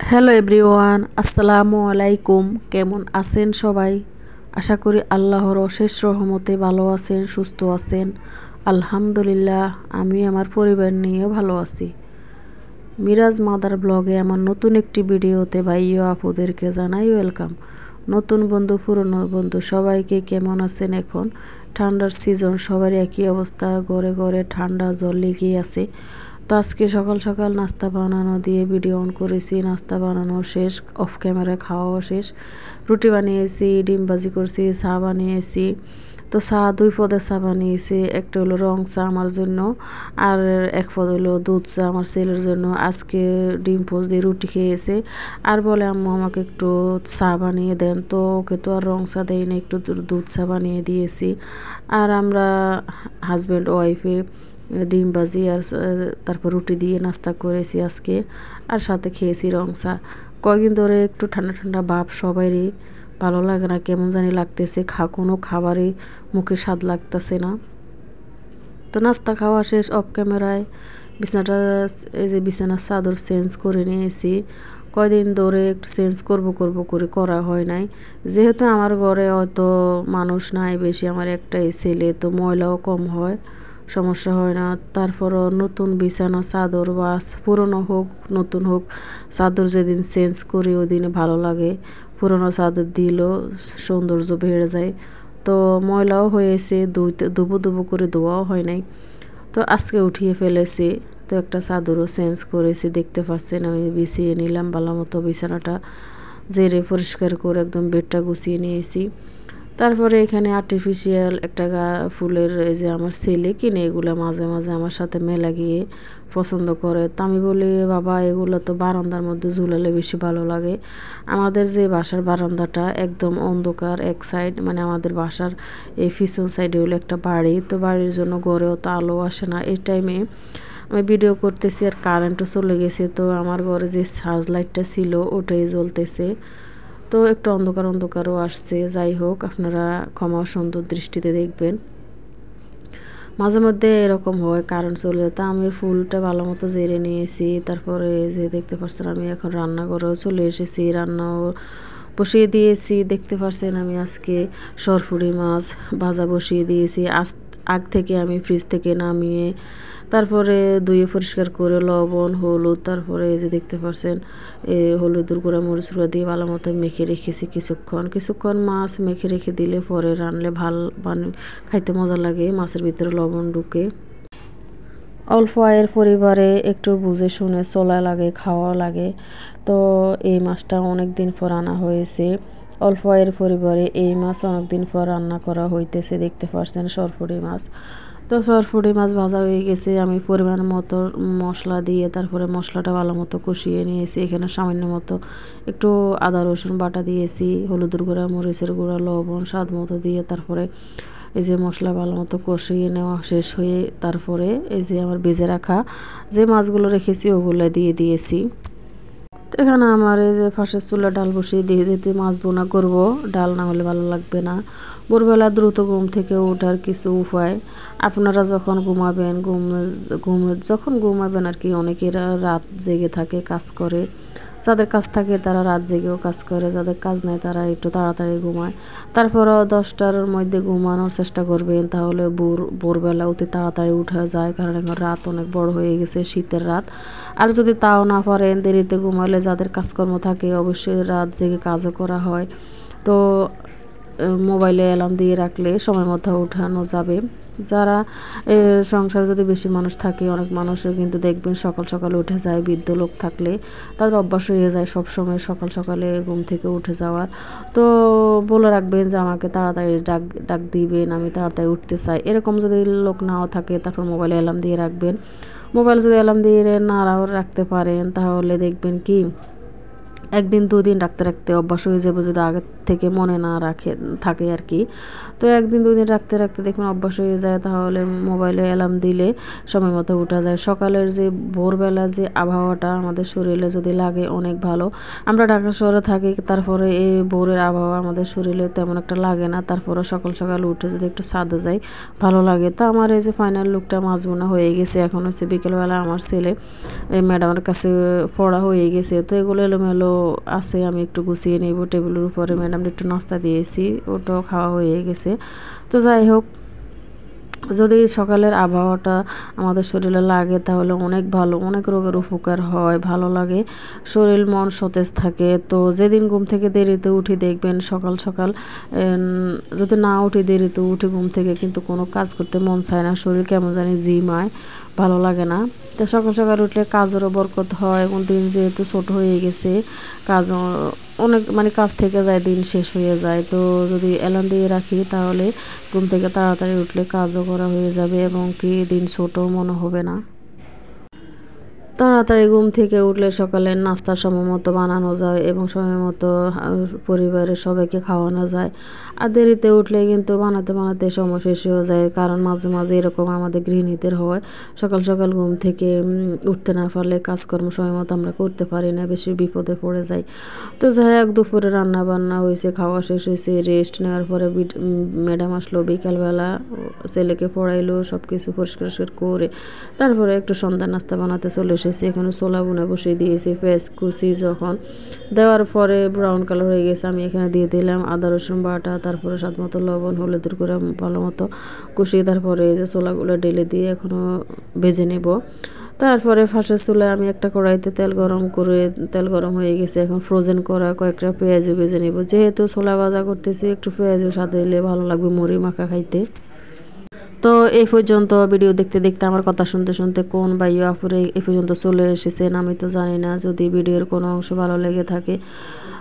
Hello everyone, আসসালামু আলাইকুম। কেমন আছেন সবাই? আশা করি আল্লাহর অশেষ রহমতে ভালো আছেন, সুস্থ আছেন। আলহামদুলিল্লাহ, আমি আমার পরিবার নিয়ে ভালো আছি। মিরাজ মাদার ব্লগে আমার নতুন একটি ভিডিওতে ভাইও আপুদেরকে জানাই ওয়েলকাম। নতুন বন্ধু, পুরনো বন্ধু সবাইকে কেমন আছেন? এখন ঠান্ডার সিজন, সবার একই অবস্থা, ঘরে ঘরে ঠান্ডা জ্বর লেগেই আছে। তো আজকে সকাল সকাল নাস্তা বানানো দিয়ে ভিডিও অন করেছি। নাস্তা বানানো শেষ, অফ ক্যামেরা খাওয়াও শেষ। রুটি বানিয়েছি, ডিম ভাজি করছি, চা বানিয়েছি। তো চা দুই পদের চা বানিয়েছি, একটা হলো রং চা আমার জন্য, আর এক পদ হলো দুধ চা আমার ছেলের জন্য। আজকে ডিম পোস্ট দিয়ে রুটি খেয়েছে, আর বলে আম্মু আমাকে একটু চা বানিয়ে দেন। তো ওকে তো আর রং চা দেয় না, একটু দুধ চা বানিয়ে দিয়েছি। আর আমরা হাজব্যান্ড ওয়াইফে ডিম ভাজি আর তারপর রুটি দিয়ে নাস্তা করেছি আজকে, আর সাথে খেয়েছি রং চা। কয়েকদিন ধরে একটু ঠান্ডা ঠান্ডা ভাব, সবারই ভালো লাগে না, কেমন জানি লাগতেছে, কোনো খাবারই মুখে স্বাদ লাগতেছে না। তো নাস্তা খাওয়া শেষ, অফ ক্যামেরায় বিছানাটা, এই যে বিছানার চাদর চেঞ্জ করে নিয়েছি। কয়দিন ধরে একটু চেঞ্জ করব করে করা হয় নাই, যেহেতু আমার ঘরে অত মানুষ নাই বেশি, আমার একটাই ছেলে, তো ময়লাও কম হয়, সমস্যা হয় না। তারপরও নতুন বিছানা চাদর বা পুরনো হোক নতুন হোক, চাদর যেদিন চেঞ্জ করি ওই দিনে ভালো লাগে। পুরনো চাদর দিলেও সৌন্দর্য বেড়ে যায়। তো ময়লাও হয়েছে, দুবো দুবো করে ধোয়াও হয় নাই। তো আজকে উঠিয়ে ফেলেছি। তো একটা চাদরও চেঞ্জ করেছি, দেখতে পাচ্ছেন আমি বিছিয়ে নিলাম ভালো মতো বিছানাটা, জেরে পরিষ্কার করে একদম বেডটা গুছিয়ে নিয়েছি। তারপরে এখানে আর্টিফিশিয়াল একটা ফুলের, এই যে আমার ছেলে কিনে এগুলো মাঝে মাঝে আমার সাথে মেলা গিয়ে পছন্দ করে। তো আমি বলি, বাবা এগুলো তো বারান্দার মধ্যে ঝুলালে বেশি ভালো লাগে। আমাদের যে বাসার বারান্দাটা একদম অন্ধকার, এক সাইড মানে আমাদের বাসার এই পিছন সাইডে হলো একটা বাড়ি, তো বাড়ির জন্য ঘরেও তো আলো আসে না। এই টাইমে আমি ভিডিও করতেছি আর কারেন্টও চলে গেছে, তো আমার ঘরে যে সার্চ লাইটটা ছিল ওটাই জ্বলতেছে। তো একটু অন্ধকার অন্ধকারও আসছে, যাই হোক আপনারা ক্ষমা সুন্দর দৃষ্টিতে দেখবেন। মাঝে মধ্যে এরকম হয়, কারেন্ট চলে যায়। তা আমি ফুলটা ভালো মতো জেরে নিয়েছি। তারপরে যে দেখতে পাচ্ছেন আমি এখন রান্নাঘরেও চলে এসেছি, রান্নাও বসিয়ে দিয়েছি। দেখতে পাচ্ছেন আমি আজকে সরপুরি মাছ ভাজা বসিয়ে দিয়েছি। আগ থেকে আমি ফ্রিজ থেকে নামিয়ে তারপরে ধুয়ে পরিষ্কার করে লবণ হলুদ, তারপরে এই যে দেখতে পাচ্ছেন হলুদের গুঁড়া মরিচ গুঁড়া দিয়ে ভালো মতো মেখে রেখেছি কিছুক্ষণ মাছ মেখে রেখে দিলে পরে রানলে খাইতে মজা লাগে, মাছের ভিতরে লবণ ঢুকে। অল্প আয়ের পরিবারে একটু বুঝে শুনে চলা লাগে, খাওয়া লাগে। তো এই মাছটা অনেক দিন পর আনা হয়েছে। অল্প আয়ের পরিবারে এই মাছ অনেক দিন পর রান্না করা হইতেছে, দেখতে পাচ্ছেন সরপুরি মাছ। তো সরপুরি মাছ ভাজা হয়ে গেছে, আমি পরিমাণ মতো মশলা দিয়ে তারপরে মশলাটা ভালো মতো কষিয়ে নিয়েছি। এখানে সামান্য মতো একটু আদা রসুন বাটা দিয়েছি, হলুদের গুঁড়া মরিচের গুঁড়া লবণ স্বাদ মতো দিয়ে তারপরে এই যে মশলা ভালো মতো কষিয়ে নেওয়া শেষ হয়ে তারপরে এই যে আমার ভেজে রাখা যে মাছগুলো রেখেছি ওগুলো দিয়ে দিয়েছি। তো এখানে আমার এই যে ফাঁসের চুলা ডাল বসিয়ে দিয়ে যেতে মাছ বোনা করব, ডাল না হলে ভালো লাগবে না। ভোরবেলা দ্রুত ঘুম থেকে ওঠার কিছু উপায়, আপনারা যখন ঘুমাবেন আর কি, অনেকে রাত জেগে থাকে, কাজ করে। যাদের কাজ থাকে তারা রাত জেগেও কাজ করে, যাদের কাজ নাই তারা একটু তাড়াতাড়ি ঘুমায়। তারপরও 10টার মধ্যে ঘুমানোর চেষ্টা করবেন, তাহলে ভোরবেলা অতি তাড়াতাড়ি উঠা যায়, কারণ এখন রাত অনেক বড় হয়ে গেছে, শীতের রাত। আর যদি তাও না পারেন, দেরিতে ঘুমাইলে যাদের কাজকর্ম থাকে অবশ্যই রাত জেগে কাজও করা হয়। তো মোবাইলে অ্যালার্ম দিয়ে রাখলে সময় মতো উঠানো যাবে। যারা সংসারে যদি বেশি মানুষ থাকে, অনেক মানুষও কিন্তু দেখবেন সকাল সকালে উঠে যায়, বৃদ্ধ লোক থাকলে তাদের অভ্যাস হয়ে যায় সব সময় সকাল সকালে ঘুম থেকে উঠে যাওয়ার। তো বলে রাখবেন যে আমাকে তাড়াতাড়ি ডাক দিবেন, আমি তাড়াতাড়ি উঠতে চাই। এরকম যদি লোক নাও থাকে, তারপর মোবাইলে অ্যালার্ম দিয়ে রাখবেন। মোবাইল যদি অ্যালার্ম দিয়ে না রাখতে পারেন, তাহলে দেখবেন কি একদিন দুদিন রাখতে রাখতে অভ্যাস হয়ে যাবে যদি আগে থেকে মনে না রাখে থাকে আর কি। তো একদিন দুদিন রাখতে রাখতে দেখবেন অভ্যাস হয়ে যায়, তাহলে মোবাইলে অ্যালার্ম দিলে সময় মতো উঠা যায়। সকালের যে ভোরবেলা যে আবহাওয়াটা আমাদের শরীরে যদি লাগে অনেক ভালো। আমরা ঢাকা শহরে থাকি, তারপরে এই ভোরের আবহাওয়া আমাদের শরীরে তেমন একটা লাগে না, তারপরে সকাল সকাল উঠে যদি একটু ছাদে যাই ভালো লাগে। তো আমার এই যে ফাইনাল লুকটা মাজবোনা হয়ে গেছে। এখন হচ্ছে বিকেলবেলা আমার ছেলে এই ম্যাডামের কাছে পড়া হয়ে গেছে, তো এগুলো এলোমেলো আছে, আমি একটু গুছিয়ে নেব টেবিলের উপরে। ম্যাডাম একটু নাস্তা দিয়েছি, ওটাও খাওয়া হয়ে গেছে। তো যাই হোক, যদি সকালের আবহাওয়াটা আমাদের শরীরে লাগে তাহলে অনেক ভালো, অনেক রোগের উপকার হয়, ভালো লাগে, শরীর মন সতেজ থাকে। তো যেদিন ঘুম থেকে দেরিতে উঠি দেখবেন সকাল সকাল যদি না উঠি দেরিতে উঠি ঘুম থেকে, কিন্তু কোনো কাজ করতে মন চায় না, শরীর কেমন জানি জিমায়, ভালো লাগে না। তো সকাল সকাল উঠলে কাজেরও বরকত হয়। এখন দিন যেহেতু ছোট হয়ে গেছে, কাজ অনেক মানে কাজ থেকে যায়, দিন শেষ হয়ে যায়। তো যদি অ্যালার্ম দিয়ে রাখি তাহলে ঘুম থেকে তাড়াতাড়ি উঠলে কাজও করা হয়ে যাবে এবং কি দিন ছোটও মনে হবে না। তাড়াতাড়ি ঘুম থেকে উঠলে সকালে নাস্তা সময় মতো বানানো যায় এবং সময় মতো পরিবারের সবাইকে খাওয়ানো যায়। আর দেরিতে উঠলে কিন্তু বানাতে বানাতে সময় শেষ হয়ে যায়, কারণ মাঝে মাঝে এরকম আমাদের গৃহিণীদের হয় সকাল সকাল ঘুম থেকে উঠতে না পারলে কাজকর্ম সময় মতো আমরা করতে পারি না, বেশি বিপদে পড়ে যাই। তো যাই হোক, দুপুরে রান্না বান্না হয়েছে, খাওয়া শেষ হয়েছে, রেস্ট নেওয়ার পরে ম্যাডাম আসলো বিকালবেলা, ছেলেকে পড়াইলো, সব কিছু পরিষ্কার করে তারপরে একটু সন্ধ্যা নাস্তা বানাতে চলে এসেছি। এখানে ছোলা বুনা বসিয়ে দিয়েছি, পেঁয়াজ কুচি যখন দেওয়ার পরে ব্রাউন কালার হয়ে গেছে, আমি এখানে দিয়ে দিলাম আদা রসুন বাটা, তারপরে স্বাদ মতো লবণ, হলুদের করে ভালো মতো কষিয়ে তারপরে এই যে ছোলাগুলো ঢেলে দিয়ে এখনও ভেজে নেব। তারপরে ফাঁসের চুলায় আমি একটা কড়াইতে তেল গরম করে, তেল গরম হয়ে গেছে, এখন ফ্রোজেন করা কয়েকটা পেঁয়াজও ভেজে নেব। যেহেতু ছোলা ভাজা করতেছি একটু পেঁয়াজও সাথে দিলে ভালো লাগবে মুড়ি মাখা খাইতে। তো এই পর্যন্ত ভিডিও দেখতে দেখতে আমার কথা শুনতে শুনতে কোন ভাইয়া আপুরে এই পর্যন্ত চলে এসেছেন আমি তো জানি না। যদি ভিডিওর কোনো অংশ ভালো লেগে থাকে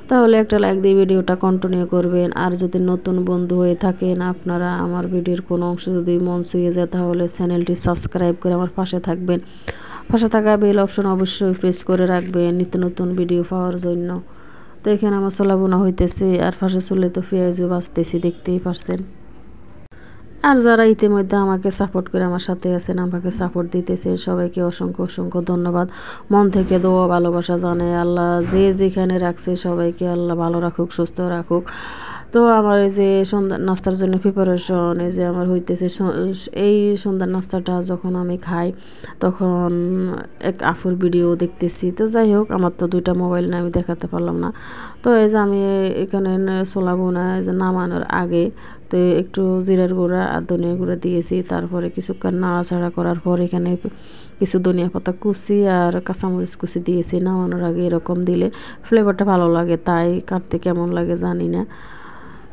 তাহলে একটা লাইক দিয়ে ভিডিওটা কন্টিনিউ করবেন। আর যদি নতুন বন্ধু হয়ে থাকেন আপনারা, আমার ভিডিওর কোনো অংশ যদি মন ছুঁয়ে যায় তাহলে চ্যানেলটি সাবস্ক্রাইব করে আমার পাশে থাকবেন। পাশে থাকা বেল অপশন অবশ্যই প্রেস করে রাখবেন নিত্য নতুন ভিডিও পাওয়ার জন্য। তো এখানে আমার ছোলা বোনা হইতেছে আর পাশে চুলে তো পেঁয়াজও বাজতেছি, দেখতেই পারছেন। আর যারা ইতিমধ্যে আমাকে সাপোর্ট করে আমার সাথে আছেন, আমাকে সাপোর্ট দিতেছেন, সবাইকে অসংখ্য অসংখ্য ধন্যবাদ। মন থেকে দোয়া ভালোবাসা জানাই। আল্লাহ যে যেখানে রাখছে সবাইকে আল্লাহ ভালো রাখুক, সুস্থ রাখুক। তো আমার এই যে সন্ধ্যার নাস্তার জন্য প্রিপারেশন এই যে আমার হইতেছে, এই সন্ধ্যার নাস্তাটা যখন আমি খাই তখন এক আফুর ভিডিও দেখতেছি। তো যাই হোক, আমার তো দুইটা মোবাইল না, আমি দেখাতে পারলাম না। তো এই যে আমি এখানে ছোলা বোনা যে নামানোর আগে তো একটু জিরার গুঁড়া আর ধনিয়া গুঁড়া দিয়েছি, তারপরে কিছুক্ষণ নাড়াচাড়া করার পর এখানে কিছু ধনিয়া পাতা কুচি আর কাঁচামরিচ কুচি দিয়েছি। নামানোর আগে এরকম দিলে ফ্লেভারটা ভালো লাগে, তাই কাটতে কেমন লাগে জানি না।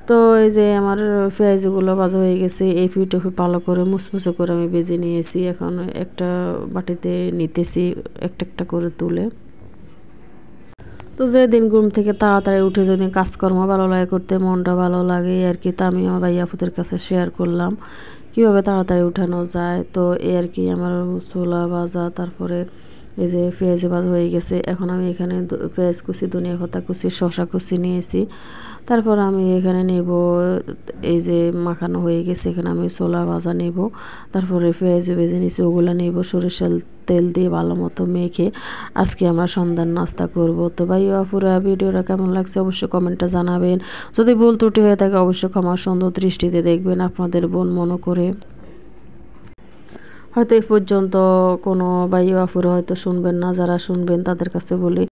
তো এই যে আমার পেঁয়াজগুলো ভাজা হয়ে গেছে, এই পিঠে ভালো করে মুসমুসে করে আমি ভেজে নিয়েছি। এখন একটা বাটিতে নিতেছি একটা একটা করে তুলে। তো যেদিন ঘুম থেকে তাড়াতাড়ি উঠে যদি কাজকর্ম ভালো লাগে করতে, মনটা ভালো লাগে আর কি, তা আমি আমার ভাইয়া আপুদের কাছে শেয়ার করলাম কীভাবে তাড়াতাড়ি উঠানো যায়। তো এই আর কি আমার ছোলা ভাজা, তারপরে এই যে পেঁয়াজ ভাজা হয়ে গেছে। এখন আমি এখানে পেঁয়াজ কুচি, ধনিয়া পাতা কুচি, শসা কুচি নিয়েছি। তারপর আমি এখানে নেব এই যে মাখানো হয়ে গেছে, এখানে আমি ছোলা ভাজা নেব, তারপরে পেঁয়াজ ভেজে নিয়েছি ওগুলো নেব, সরিষার তেল দিয়ে ভালো মতো মেখে আজকে আমরা সন্ধ্যার নাস্তা করব। তো ভাইয়া আপুরা ভিডিওটা কেমন লাগছে অবশ্যই কমেন্টে জানাবেন। যদি ভুল ত্রুটি হয়ে থাকে অবশ্যই ক্ষমা সুন্দর দৃষ্টিতে দেখবেন, আপনাদের বোন মনে করে। হয়তো এই পর্যন্ত কোনো ভাইয়া আপুরা হয়তো শুনবেন না, যারা শুনবেন তাদের কাছে বলি